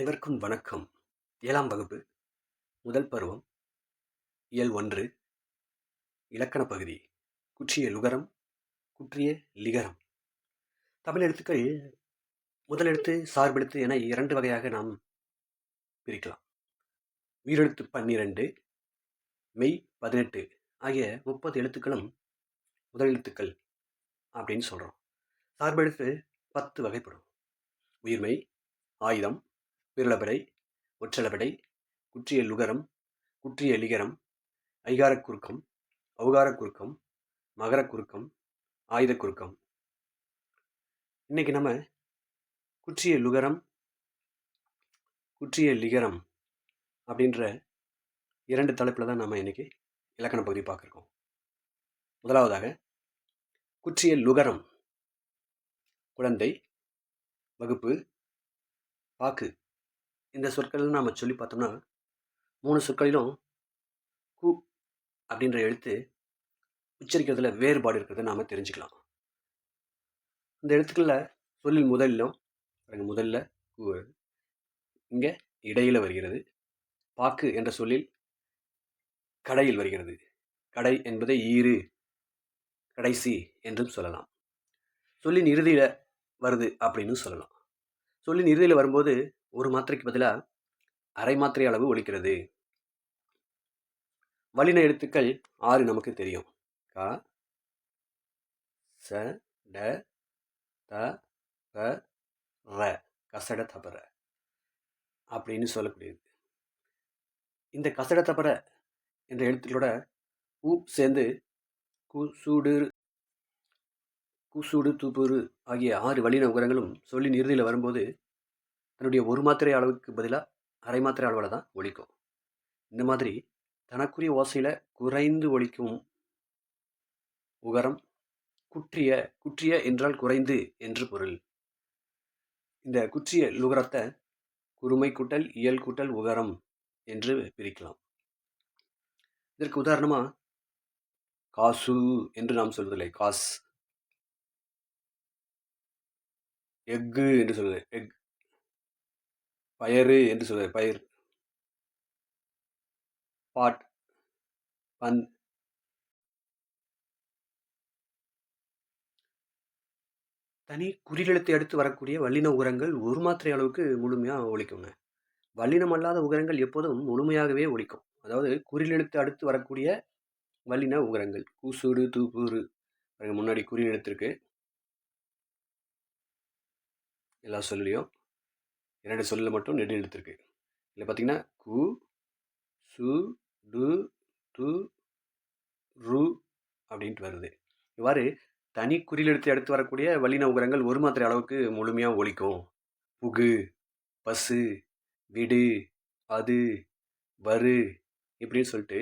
அனைவருக்கும் வணக்கம். 7ஆம் வகுப்பு முதல் பருவம் இயல் 1 இலக்கண பகுதி குற்றிய லுகரம் குற்றிய லிகரம். தமிழ் எழுத்துக்கள் முதல் எழுத்து சார்பெழுத்து என 2 வகையாக நாம் பிரிக்கலாம். உயிரெழுத்து 12 மெய் 18 ஆகிய 30 எழுத்துக்களும் முதல் எழுத்துக்கள் அப்படின்னு சொல்கிறோம். சார்பெழுத்து 10 வகைப்படும். உயிர்மெய், ஆயுதம், பிறலபடை, ஒற்றளபடை, குற்றிய லுகரம், குற்றிய லிகரம், ஐகாரக் குறுக்கம், ஔகாரக் குறுக்கம், மகரக் குறுக்கம், ஆயுதக் குறுக்கம். இன்னைக்கு நம்ம குற்றிய லுகரம் குற்றிய லிகரம் அப்படின்ற 2 தலைப்பில் தான் நம்ம இன்னைக்கு இலக்கண பகுதி பார்க்குறோம். முதலாவதாக குற்றிய லுகரம் குழந்தை, வகுப்பு, பாக்கு இந்த சொற்கள் நாம் சொல்லி பார்த்தோம்னா 3 சொற்களிலும் கு அப்படின்ற எழுத்து உச்சரிக்கிறதுல வேறுபாடு இருக்கிறத நாம் தெரிஞ்சுக்கலாம். இந்த எழுத்துக்களில் சொல்லில் முதல்ல கு இங்கே இடையில வருகிறது. பாக்கு என்ற சொல்லில் கடையில் வருகிறது. கடை என்பதை ஈறு, கடைசி என்றும் சொல்லலாம். சொல்லின் இறுதியில் வருது அப்படின்னு சொல்லலாம். சொல்லின் இறுதியில் வரும்போது ஒரு மாத்திரைக்கு பதிலாக அரை மாத்திரை அளவு ஒலிக்கிறது. வல்லின எழுத்துக்கள் 6 நமக்கு தெரியும். க, ச, ட, த, ப, ர, கசட தபர அப்படின்னு சொல்லக்கூடியது. இந்த கசட தபர என்ற எழுத்துக்களோட உ சேர்ந்து குசூடு துபுரு ஆகிய 6 வல்லின உகரங்களும் சொல்லின் இறுதியில் வரும்போது தன்னுடைய ஒரு மாத்திரை அளவுக்கு பதிலாக அரை மாத்திரை அளவில் தான் ஒலிக்கும். இந்த மாதிரி தனக்குரிய ஓசையில் குறைந்து ஒலிக்கும் உகரம் குற்றிய. குற்றிய என்றால் குறைந்து என்று பொருள். இந்த குற்றிய லுகரத்தை குறுமை கூட்டல் இயல் கூட்டல் உகரம் என்று பிரிக்கலாம். இதற்கு உதாரணமாக காசு என்று நாம் சொல்வதில்லை, காஸ். எஃகு என்று சொல்வது எக். பயறு என்று சொல்வது பயிர். பாட், பன். தனி குறிலெழுத்தை அடுத்து வரக்கூடிய வல்லின உகரங்கள் ஒரு மாத்திரை அளவுக்கு முழுமையாக ஒலிக்குங்க. வல்லினம் அல்லாத உகரங்கள் எப்போதும் முழுமையாகவே ஒலிக்கும். அதாவது குறிலெழுத்து அடுத்து வரக்கூடிய வல்லின உகரங்கள் கூசூடு தூப்பூரு முன்னாடி குறில் எழுத்திருக்கு. எல்லா சொல்லையும் 2 சொல்லில் மட்டும் நெடு எழுத்திருக்கு. இதில் பார்த்தீங்கன்னா கு, சு, டு, து, ரு அப்படின்ட்டு வருது. இவ்வாறு தனி குறில் எழுத்தை அடுத்து வரக்கூடிய வல்லின உகரங்கள் ஒரு மாத்திரை அளவுக்கு முழுமையாக ஒலிக்கும். புகு, பசு, விடு, அது, வரு இப்படின்னு சொல்லிட்டு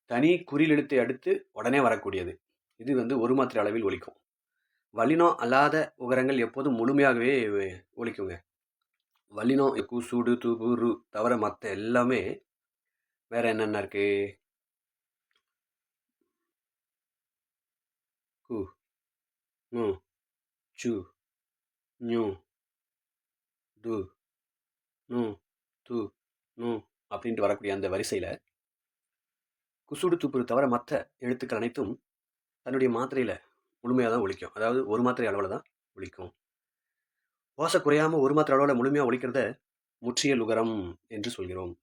தனி குறில் எழுத்தை அடுத்து உடனே வரக்கூடியது. இது ஒரு மாத்திரை அளவில் ஒலிக்கும். வல்லினம் அல்லாத உகரங்கள் எப்போதும் முழுமையாகவே ஒலிக்குங்க. வல்லினம் கு, சூடு, தூபு, ரு தவிர மற்ற எல்லாமே வேற என்னென்ன இருக்கு? கு, நு, சு, நு, டு, நு, து, நு அப்படின்ட்டு வரக்கூடிய அந்த வரிசையில் குசூடு தூப்புரு தவிர மற்ற எழுத்துக்கள் அனைத்தும் தன்னுடைய மாத்திரையில் முழுமையாக தான் ஒலிக்கும். அதாவது ஒரு மாத்திரை அளவில் தான் ஒலிக்கும். ஓசை குறையாமல் ஒரு மாத்திரை அளவில் முழுமையாக ஒலிக்கிறத முற்றிய லுகரம் என்று சொல்கிறோம்.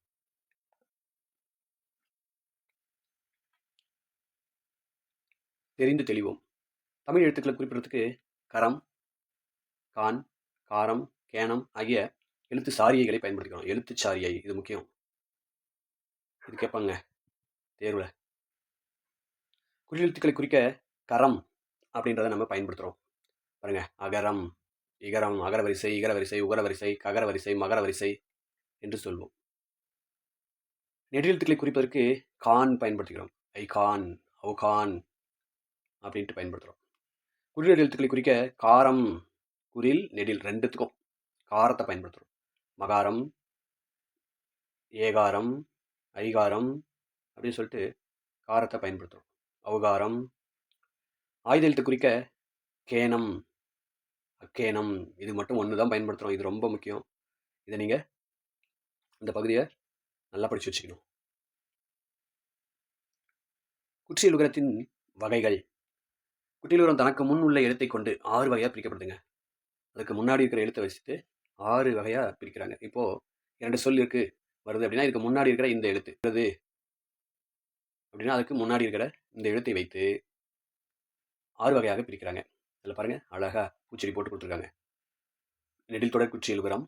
தெரிந்து தெளிவோம். தமிழ் எழுத்துக்களை குறிப்பிடுறதுக்கு கரம், கான், காரம், கேனம் ஆகிய எழுத்து சாரிகைகளை பயன்படுத்திக்கிறோம். எழுத்து சாரியை இது முக்கியம். இது கேட்பாங்க தேர்வில். குறியெழுத்துக்களை குறிக்க கரம் அப்படின்றத நம்ம பயன்படுத்துகிறோம். பாருங்க, அகரம், இகரம், அகர வரிசை, இகர வரிசை, உகர வரிசை, ககர வரிசை, மகர வரிசை என்று சொல்வோம். நெடிலெழுத்துக்களை குறிப்பதற்கு கான் பயன்படுத்துகிறோம். ஐகான், அவுகான் அப்படின்ட்டு பயன்படுத்துகிறோம். குறில் எழுத்துக்களை குறிக்க காரம், குறில், நெடில் ரெண்டுத்துக்கும் காரத்தை பயன்படுத்துகிறோம். மகாரம், ஏகாரம், ஐகாரம் அப்படின்னு சொல்லிட்டு காரத்தை பயன்படுத்துகிறோம். அவுகாரம். ஆயுத எழுத்து குறிக்க கேனம், அக்கேனம் இது மட்டும் ஒன்று தான் பயன்படுத்துகிறோம். இது ரொம்ப முக்கியம். இதை நீங்கள் இந்த பகுதியை நல்லா படித்து வச்சுக்கணும். குற்றியல் உகரத்தின் வகைகள். குற்றியல் உகரம் தனக்கு முன் உள்ள எழுத்தை கொண்டு 6 வகையாக பிரிக்கப்படுதுங்க. அதுக்கு முன்னாடி இருக்கிற எழுத்தை வச்சுட்டு 6 வகையாக பிரிக்கிறாங்க. இப்போது 2 சொல் இருக்கு வருது அப்படின்னா இதுக்கு முன்னாடி இருக்கிற இந்த எழுத்து வருது அப்படின்னா அதுக்கு முன்னாடி இருக்கிற இந்த எழுத்தை வைத்து 6 வகையாக பிரிக்கிறாங்க. இதில் பாருங்கள், அழகாக பூச்செடி போட்டு கொடுத்துருக்காங்க. நெடில் தொடர் குற்றியல் உகரம்,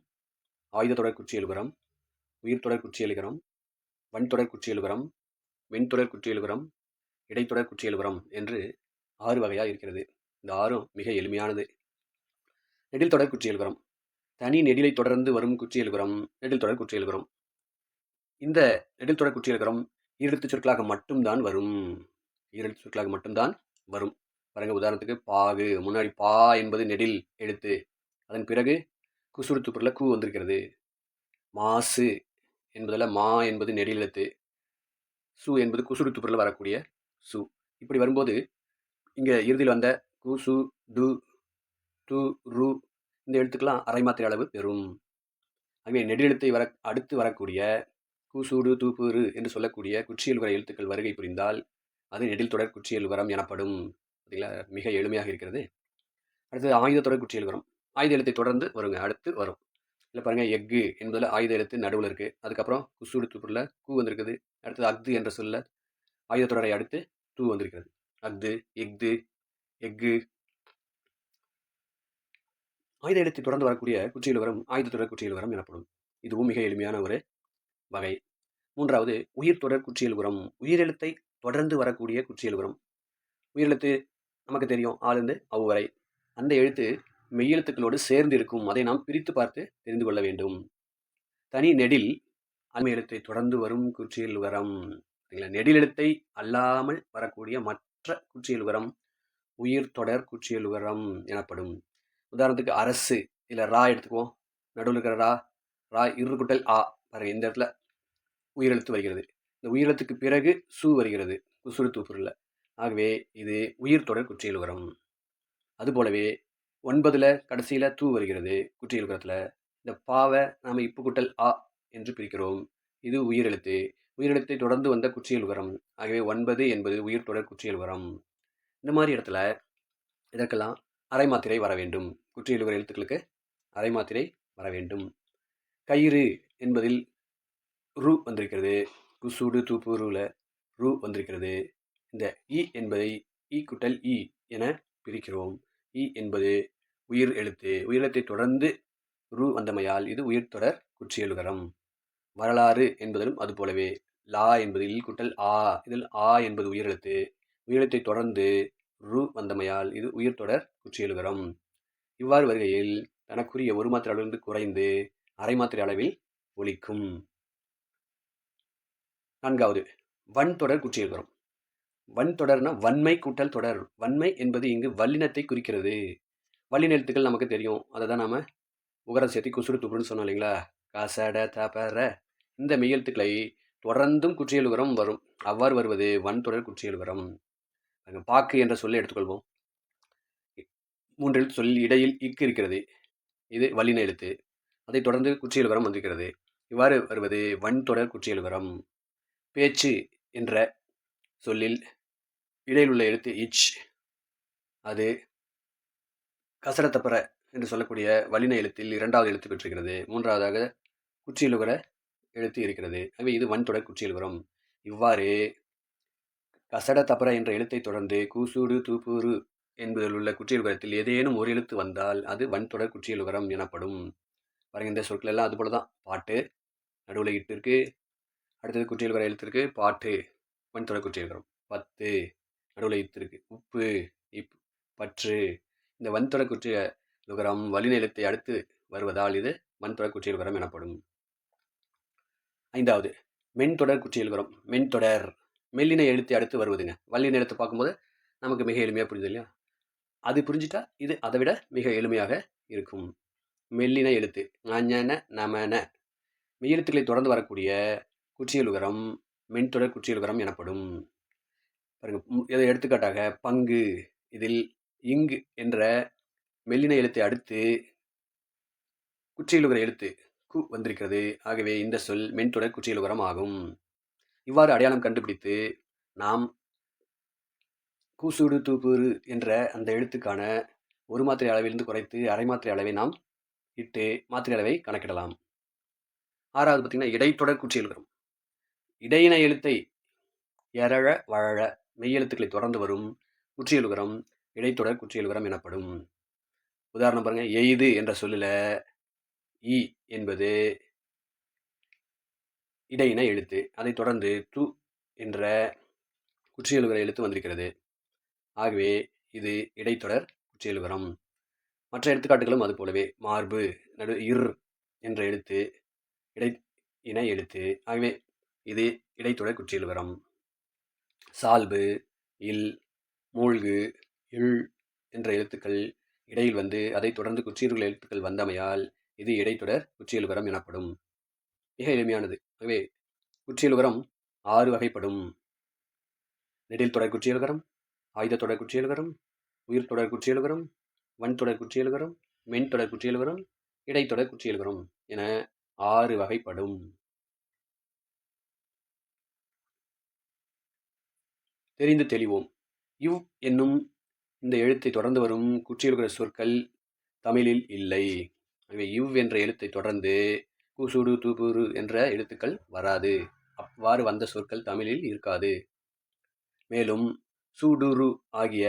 ஆயுத தொடர் குற்றியல் உகரம், உயிர் தொடர் குற்றியல் உகரம், வன் தொடர் குற்றியல் உகரம், வெண்தொடர் குற்றியல் உகரம், இடைத்தொடர் குற்றியல் உகரம் என்று 6 வகையாக இருக்கிறது. இந்த 6ம் மிக எளிமையானது. நெடில் தொடர் குற்றியல் உகரம். தனி நெடிலை தொடர்ந்து வரும் குற்றியல் உகரம் நெடில் தொடர் குற்றியல் உகரம். இந்த நெடில் தொடர் குற்றியல் உகரம் ஈரெழுத்து சொற்களாக மட்டும்தான் வரும். ஈரெழுத்து சொற்களாக மட்டும்தான் வரும். பாருங்க, உதாரணத்துக்கு பாகு, முன்னாடி பா என்பது நெடில் எழுத்து, அதன் பிறகு குசுறு துப்புரில் கூ வந்திருக்கிறது. மாசு என்பதில் மா என்பது நெடில் எழுத்து, சு என்பது குசுறு துப்புரில் வரக்கூடிய சு. இப்படி வரும்போது இங்கே இறுதியில் வந்த கு, சு, டு, டு, ரு இந்த எழுத்துக்கெல்லாம் அரை மாத்திரை அளவு பெறும். ஆகவே நெடிலெழுத்தை அடுத்து வரக்கூடிய கு, சு, டு, து, பு, ரு என்று சொல்லக்கூடிய குற்றியல் உகர எழுத்துக்கள் வருகை புரிந்தால் அது நெடில் தொடர் குற்றியல் உகரம் எனப்படும். பார்த்தீங்களா, மிக எளிமையாக இருக்கிறது. அடுத்தது ஆயுத தொடர் குற்றியல் உகரம். ஆயுத எழுத்தை தொடர்ந்து வருங்க, அடுத்து வரும். இல்லை பாருங்கள், எஃகு என்பதில் ஆயுத எழுத்து நடுவில் இருக்குது. அதுக்கப்புறம் குசுடு துப்புரில் கூ வந்திருக்குது. அடுத்தது அஃது என்ற சொல்ல ஆயுத தொடரை அடுத்து தூ வந்திருக்கிறது. அஃது, எஃகு, எஃகு. ஆயுத எழுத்தை தொடர்ந்து வரக்கூடிய குற்றியல் உகரம் ஆயுத தொடர் குற்றியல் உகரம் எனப்படும். இதுவும் மிக எளிமையான ஒரு வகை. மூன்றாவது உயிர் தொடர் குற்றியல் உகரம். உயிரெழுத்தை தொடர்ந்து வரக்கூடிய குற்றியல் உகரம். உயிரெழுத்து நமக்கு தெரியும், ஆளுந்து அவ்வரை. அந்த எழுத்து மெய்யெழுத்துக்களோடு சேர்ந்து இருக்கும். அதை நாம் பிரித்து பார்த்து தெரிந்து கொள்ள வேண்டும். தனி நெடில் அண்மை எழுத்தை தொடர்ந்து வரும் குற்றியல் உகரம். நெடில் எழுத்தை அல்லாமல் வரக்கூடிய மற்ற குற்றியல் உகரம் உயிர் தொடர் குற்றியல் உகரம் எனப்படும். உதாரணத்துக்கு அரசு, இல்லை ரா எடுத்துக்குவோம். நடுவில் இருக்கிற ரா, ரா இரு குட்டல் ஆ. பாருங்க, இந்த இடத்துல உயிரெழுத்து வருகிறது. இந்த உயிரெழுத்துக்கு பிறகு சு வருகிறது குசுறு தூப்புரில். ஆகவே இது உயிர் தொடர் குற்றியல் உகரம். அதுபோலவே 9ல் கடைசியில் தூ வருகிறது குற்றியல் உகரத்தில். இந்த பாவை நாம் இப்பு குட்டல் ஆ என்று பிரிக்கிறோம். இது உயிரெழுத்து. உயிரெழுத்தை தொடர்ந்து வந்த குற்றியல் உகரம். ஆகவே 9 என்பது உயிர் தொடர் குற்றியல் உகரம். இந்த மாதிரி இடத்துல இதற்கெல்லாம் அரை மாத்திரை வர வேண்டும். குற்றியல் உகர எழுத்துக்களுக்கு அரை மாத்திரை வர வேண்டும். கயிறு என்பதில் ரு வந்திருக்கிறது. குசுடு தூப்பு ரூல ரு வந்திருக்கிறது. இந்த இ என்பதை இ குட்டல் இ என பிரிக்கிறோம். இ என்பது உயிர் எழுத்து. உயிரெழுத்தை தொடர்ந்து ரு வந்தமையால் இது உயிர் தொடர் குற்றியல் உகரம். வரலாறு என்பதிலும் அதுபோலவே லா என்பது இல் குட்டல் ஆ. இதில் ஆ என்பது உயிரெழுத்து. உயிரெழுத்தை தொடர்ந்து ரு வந்தமையால் இது உயிர் தொடர் குற்றியல் உகரம். இவ்வாறு வருகையில் தனக்குரிய ஒரு மாத்திரை அளவிலிருந்து குறைந்து அரை மாத்திரை அளவில் ஒலிக்கும். 4வது வன் தொடர் குற்றியல் உகரம். வன் தொடர்னா வன்மை கூட்டல் தொடர். வன்மை என்பது இங்கு வல்லினத்தை குறிக்கிறது. வல்லின எழுத்துக்கள் நமக்கு தெரியும், அதை தான் நாம் உகரம் சேர்த்தி குசுறு துப்புன்னு சொன்னோம் இல்லைங்களா. காசட தபர இந்த மெய்யெழுத்துக்களை தொடர்ந்தும் குற்றியல் உகரம் வரும். அவ்வாறு வருவது வன் தொடர் குற்றியல் உகரம். பாக்கு என்ற சொல்லை எடுத்துக்கொள்வோம். 3 எழுத்து சொல் இடையில் இக்கு இருக்கிறது. இது வல்லின எழுத்து. அதை தொடர்ந்து குற்றியல் உகரம் வந்திருக்கிறது. இவ்வாறு வருவது வன் தொடர் குற்றியல் உகரம். பேச்சு என்ற சொல்லில் இடையில் உள்ள எழுத்து இச், அது கசடத்தப்பற என்று சொல்லக்கூடிய வல்லின எழுத்தில் 2வது எழுத்து பெற்றிருக்கிறது. 3வதாக குற்றியல் உகர எழுத்து இருக்கிறது. ஆகவே இது வன் தொடர் குற்றியல் உகரம். இவ்வாறு கசட தப்பற என்ற எழுத்தை தொடர்ந்து கூசூடு தூப்பூரு என்பதில் உள்ள குற்றியல் உகரத்தில் ஏதேனும் ஒரு எழுத்து வந்தால் அது வன் தொடர் குற்றியல் உகரம் எனப்படும். பாருங்க, இந்த சொற்கள் எல்லாம் அது போல தான். பாட்டு நடுவில் இட்டு இருக்கு. அடுத்தது குற்றியல் உகர எழுத்து இருக்கு. பாட்டு வன் தொடர் குற்றியல் உகரம். பத்து நடுவில் இத்து இருக்கு. உப்பு, இப், பற்று. இந்த வன் தொடர் குற்றியல் உகரம் வல்லின எழுத்தை அடுத்து வருவதால் இது வன் தொடர் குற்றியல் உகரம் எனப்படும். 5வது மென்தொடர் குற்றியல் உகரம். மென்தொடர் மெல்லின எழுத்தை அடுத்து வருவதுங்க. வல்லின எழுத்து பார்க்கும்போது நமக்கு மிக எளிமையாக புரியுது இல்லையா. அது புரிஞ்சிட்டா இது அதை விட மிக எளிமையாக இருக்கும். மெல்லின எழுத்து ஞன நமன மெய்யெழுத்துக்களை தொடர்ந்து வரக்கூடிய குற்றியல் உகரம் மென்தொடர் குற்றியல் உகரம் எனப்படும். பாருங்க, இதை எடுத்துக்காட்டாக பங்கு, இதில் இங்கு என்ற மெல்லின எழுத்தை அடுத்து குற்றியல் உகர எழுத்து கு வந்திருக்கிறது. ஆகவே இந்த சொல் மென்தொடர் குற்றியலுகரம் ஆகும். இவ்வாறு அடையாளம் கண்டுபிடித்து நாம் கூசுடு தூப்புரு என்ற அந்த எழுத்துக்கான ஒரு மாத்திரை அளவிலிருந்து குறைத்து அரை மாத்திரை அளவை நாம் இட்டு மாத்திரை அளவை கணக்கிடலாம். 6வது பார்த்தீங்கன்னா இடைத்தொடர் குற்றியலுகரம். இடையின எழுத்தை எரழ வழழ மெய்யெழுத்துக்களை தொடர்ந்து வரும் குற்றியலுகரம் இடைத்தொடர் குற்றியலுகரம் எனப்படும். உதாரணம் பாருங்க, எய்து என்ற சொல்லில் இ என்பது இடையின எழுத்து. அதை தொடர்ந்து து என்ற குற்றியலுகர எழுத்து வந்திருக்கிறது. ஆகவே இது இடைத்தொடர் குற்றியலுகரம். மற்ற எடுத்துக்காட்டுகளும் அது போலவே மார்பு நடு இர் என்ற எழுத்து இடை இன எழுத்து. ஆகவே இது இடைத்தொடர் குற்றியலுகரம். சால்பு இல் மூழ்கு இல் என்ற எழுத்துக்கள் இடையில் வந்து அதை தொடர்ந்து குற்றியலுகர எழுத்துக்கள் வந்தமையால் இது இடைத்தொடர் குற்றியலுகரம் எனப்படும். மிக எளிமையானது. ஆகவே குற்றியலுகரம் 6 வகைப்படும். நெடில் தொடர் குற்றியலுகரம், ஆயுத தொடர் குற்றியலுகரம், உயிர் தொடர் குற்றியலுகரம், வன்தொடர் குற்றியலுகரம், மென்தொடர் குற்றியலுகரம், இடைத்தொடர் குற்றியலுகரம் என 6 வகைப்படும். தெரிந்து தெளிவோம். இவ் என்னும் இந்த எழுத்தை தொடர்ந்து வரும் குற்றியலுகர சொற்கள் தமிழில் இல்லை. ஆகவே இவ் என்ற எழுத்தை தொடர்ந்து கூசுடு தூப்புரு என்ற எழுத்துக்கள் வராது. அவ்வாறு வந்த சொற்கள் தமிழில் இருக்காது. மேலும் சூடுரு ஆகிய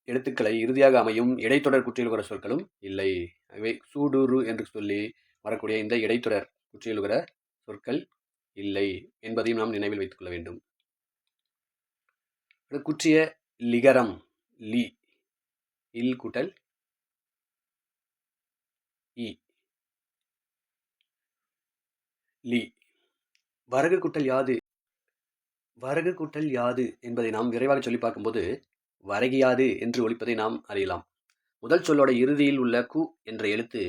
எழுத்துக்களை இறுதியாக அமையும் இடைத்தொடர் குற்றியலுகர சொற்களும் இல்லை. ஆகவே சூடுரு என்று சொல்லி வரக்கூடிய இந்த இடைத்தொடர் குற்றியலுகர சொற்கள் இல்லை என்பதையும் நாம் நினைவில் வைத்துக் கொள்ள வேண்டும். குற்றிய லிகரம் லி இல் கூட்டல் இ லி. வரகு கூட்டல் யாது, வரகு கூட்டல் யாது என்பதை நாம் விரைவாக சொல்லி பார்க்கும்போது வரகியாது என்று ஒலிப்பதை நாம் அறியலாம். முதல் சொல்லோட இறுதியில் உள்ள கு என்ற எழுத்து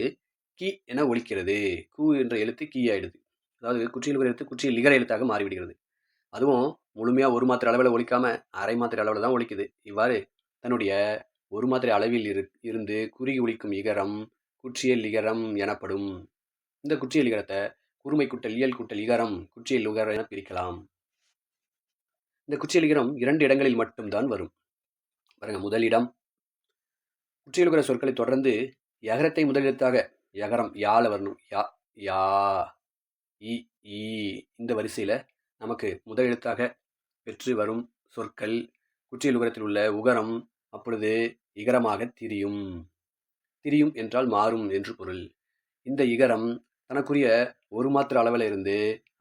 கி என ஒலிக்கிறது. கு என்ற எழுத்து கீ ஆயிடுது. அதாவது குற்றியலுகர எழுத்து குற்றிய லிகர எழுத்தாக மாறிவிடுகிறது. அதுவும் முழுமையாக ஒரு மாத்திரை அளவில் ஒலிக்காம அரை மாத்திரை அளவில் தான் ஒலிக்குது. இவ்வாறு தன்னுடைய ஒரு மாத்திரை அளவில் இருந்து குறுகி ஒலிக்கும் இகரம் குற்றிய லிகரம் எனப்படும். இந்த குற்றிய லிகரத்தை குறுமை கூட்டல் இயல் கூட்டல் இகரம் குற்றிய லிகரம் என பிரிக்கலாம். இந்த குற்றிய லிகரம் 2 இடங்களில் மட்டும்தான் வரும். பாருங்க, முதலிடம் குற்றியலுகர சொற்களை தொடர்ந்து யகரத்தை முதல் எழுத்தாக யகரம் யால வரணும். யா யா இ ஈ இந்த வரிசையில் நமக்கு முதல் எழுத்தாக பெற்று வரும் சொற்கள் குற்றியலுகரத்தில் உள்ள உகரம் அப்பொழுது இகரமாக திரியும். திரியும் என்றால் மாறும் என்று பொருள். இந்த இகரம் தனக்குரிய ஒரு மாத்திரை அளவில் இருந்து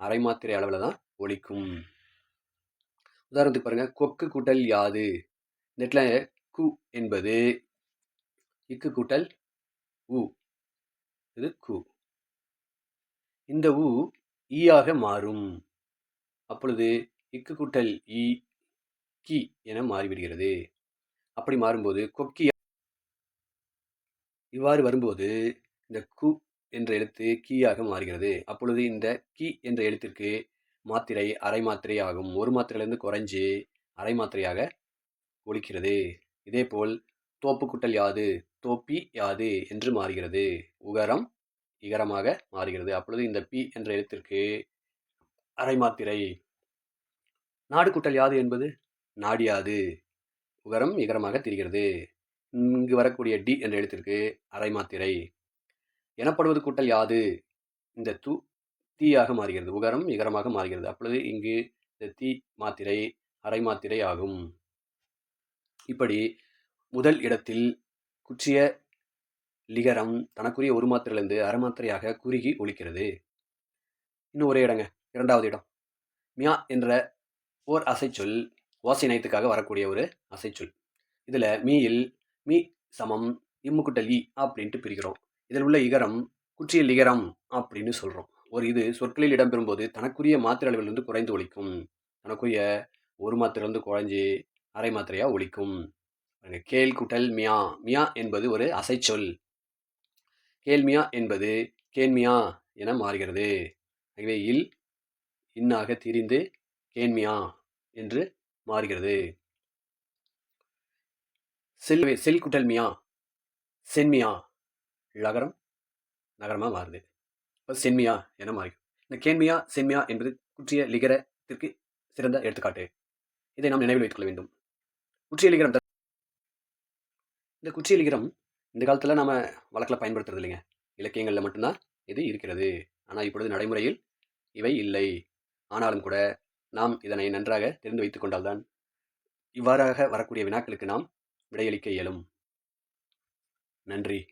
அரை மாத்திரை அளவில் தான் ஒலிக்கும். உதாரணத்துக்கு பாருங்க, கொக்கு கூட்டல் யாது. இந்த இடத்துல கு என்பது இக்கு கூட்டல் உ, இது கு. இந்த உ ஈயாக மாறும். அப்பொழுது இக்கு கூட்டல் இ கி என மாறிவிடுகிறது. அப்படி மாறும்போது கொக்கி. இவ்வாறு வரும்போது இந்த கு என்ற எழுத்து கீயாக மாறுகிறது. அப்பொழுது இந்த கி என்ற எழுத்திற்கு மாத்திரை அரை மாத்திரை ஆகும். ஒரு மாத்திரையிலிருந்து குறைஞ்சி அரை மாத்திரையாக ஒலிக்கிறது. இதேபோல் தோப்பு கூட்டல் யாது தோப்பி யாது என்று மாறுகிறது. உகரம் இகரமாக மாறுகிறது. அப்பொழுது இந்த பி என்ற எழுத்திற்கு அரை மாத்திரை. நாடு கூட்டல் யாது என்பது நாடியாது. உகரம் இகரமாக தெரிகிறது. இங்கு வரக்கூடிய டி என்ற எழுத்திற்கு அரை மாத்திரை. எனப்படுவது கூட்டல் யாது, இந்த து தீயாக மாறுகிறது. உகரம் இகரமாக மாறுகிறது. அப்பொழுது இங்கு இந்த தீ மாத்திரை அரை மாத்திரை ஆகும். இப்படி முதல் இடத்தில் குற்றிய லிகரம் தனக்குரிய ஒரு மாத்திரையிலிருந்து அரை மாத்திரையாக குறுகி ஒலிக்கிறது. இன்னும் ஒரே இடங்க, 2வது இடம். மியா என்ற ஓர் அசைச்சொல் ஓசை நயத்துக்காக வரக்கூடிய ஒரு அசைச்சொல். இதில் மீயில் மீ சமம் இம்மு கூட்டல் இ அப்படின்ட்டு பிரிக்கிறோம். இதில் உள்ள இகரம் குற்றிய லிகரம் அப்படின்னு சொல்கிறோம். ஒரு இது சொற்களில் இடம்பெறும்போது தனக்குரிய மாத்திரை அளவிலிருந்து குறைந்து ஒலிக்கும். தனக்குரிய ஒரு மாத்திரையிலிருந்து குறைஞ்சி அரை மாத்திரையாக ஒலிக்கும். கேல் கூட்டல் மியா. மியா என்பது ஒரு அசைச்சொல். கேல்மியா என்பது கேன்மியா என மாறுகிறது. ஆகவே இல் இன்னாக திரிந்து கேன்மியா என்று மாறுகிறது. செல் குட்டல் மியா சென்மியா லகரம் நகரமாக மாறுது. சென்மியா என மாறி. இந்த கேன்மியா சென்மியா என்பது குற்றிய லிகரத்திற்கு சிறந்த எடுத்துக்காட்டு. இதை நாம் நினைவில் வைத்துக் கொள்ள வேண்டும். குற்றிய லிகரம் இந்த குற்றிய லிகரம் இந்த காலத்தில் நாம் வழக்கில் பயன்படுத்துறது இல்லைங்க. இலக்கியங்களில் மட்டும்தான் இது இருக்கிறது. ஆனால் இப்பொழுது நடைமுறையில் இவை இல்லை. ஆனாலும் கூட நாம் இதனை நன்றாக தெரிந்து வைத்துக் கொண்டால்தான் இவ்வாறாக வரக்கூடிய வினாக்களுக்கு நாம் விடையளிக்க இயலும். நன்றி.